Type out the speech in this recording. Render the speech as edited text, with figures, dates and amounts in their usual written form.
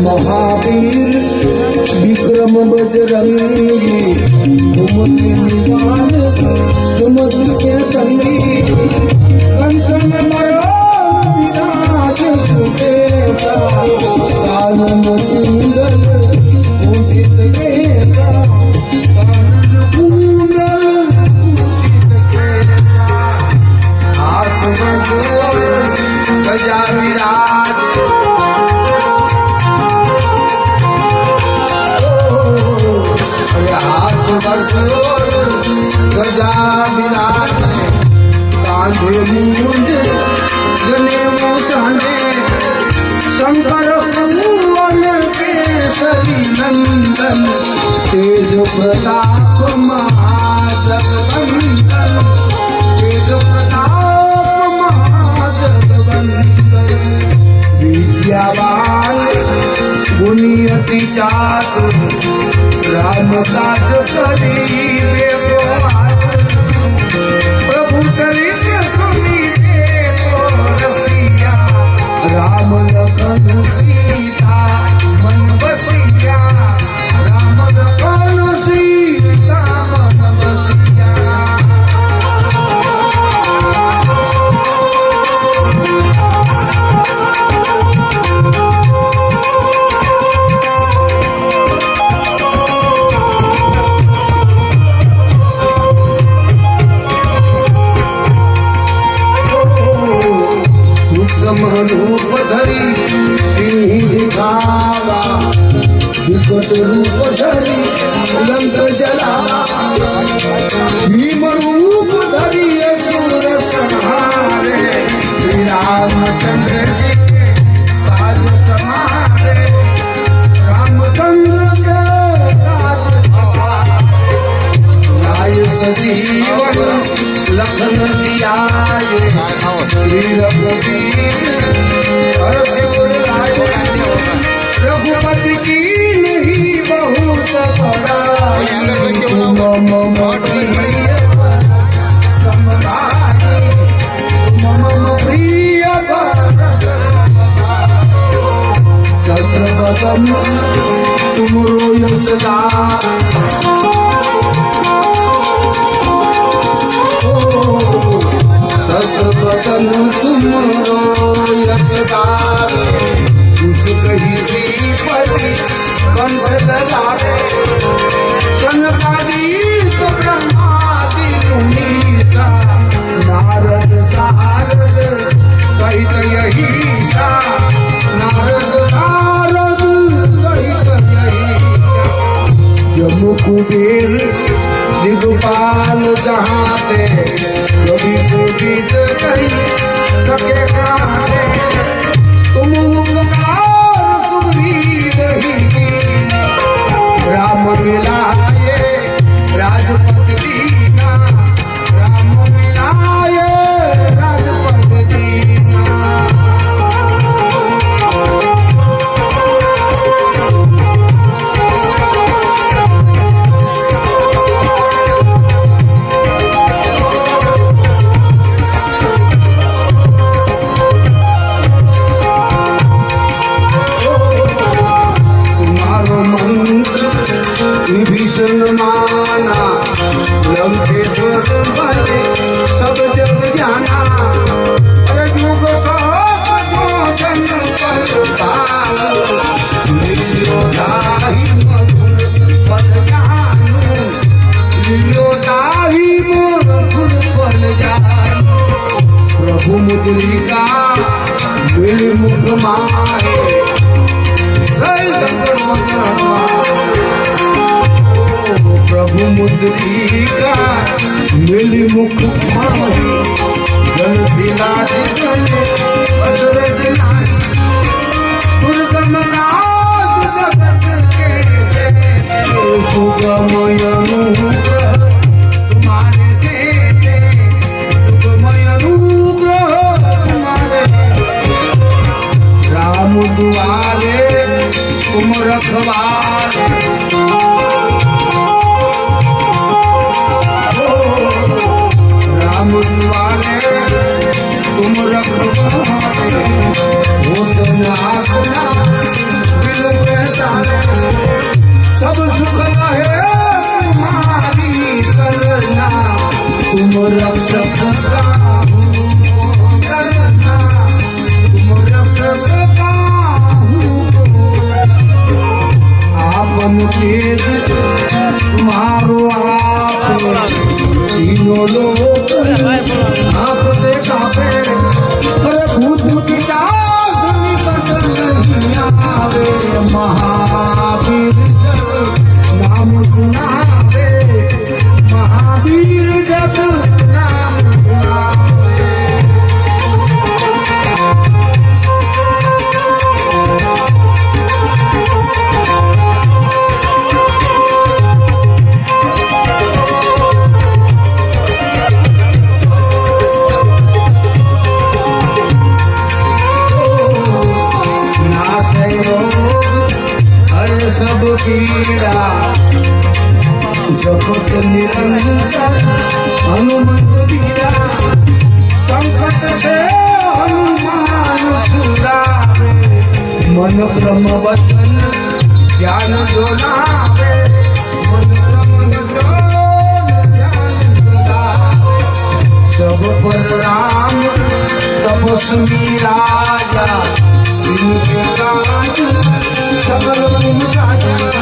महावीर विक्रम बजरंगी घुमति निवान सुमति के संगी कंचन विराज सुकेसा कानन कुंडल पूजित केसा कानन कुंडल पूजित केसा हाथ में गजा विराज गजा विराज कांधे मूंज जने मोसाने शंकर सुवन केसरी नंदन तेज प्रताप महाजगवंदन तेज प्रताप महाजगवंदन विद्यावान गुणी अति चातुर राम काज करीबे प्रभु चरित्र सुनीते को रसिया राम लखन सीता मन बसिया राम लखन सीता मन बसिया रूप धरी सिंह दिखावा विकट रूप धरी लंक जलावा भीम रूप धरी असुर संहारे श्री रामचंद्र जी के काज समारे रामचंद्र के काज समारे लाय सजीवन लखन जियाए श्री रघुवीर रघुपति की नहीं बहुत बड़ाई मम प्रिय शस्त्र बदन तुम रोय सदा शस्त्र बदन तुम रोय सदा कही श्रीपति कंठ लगावे सनकादीक ब्रह्मादि मुनीसा नारद सारद सहित यही नारद सारद सहित यही जम्मू कुबेर दिगपाल जहाँ ते कभी कोविद नहीं सके कहाने तुम राम मिलाए राजपद दीना राम मिलाए राजपद दीना विभीषण माना लंकेश्वर बने सब जग जाना युग सहस्र पर काल लियो दाही मधुर फल जानू लियो दाही मधुर फल जानू प्रभु मुद्रिका मिल मुख माहे जय शंकर प्रभु मुद्रिका मिली मुख माही जल दिलाज गले असुर दिलाज दुर्गम नाथ जगत के सुगमय तुम्हारे देते सुगमय दुख काहू करना, तुम रक्षक काहू को। आपन तेज तुम्हारो आप, तीनों लोग आप देखा पे, अरे भूत पिशाच निकट नहीं आवे। महावीर जब नाम सुनावे, महावीर जब नाम सुनावे। नासै रोग हर सब पीड़ा, जपत निरंतर हनुमत बीरा। संकट से हनुमान छुड़ावे, मन क्रम वचन ज्ञान जोलावे। मन क्रम वचन ज्ञान जोलावे, सब पर राम तपस्वी राजा, इनके काज सकल तुम साजा।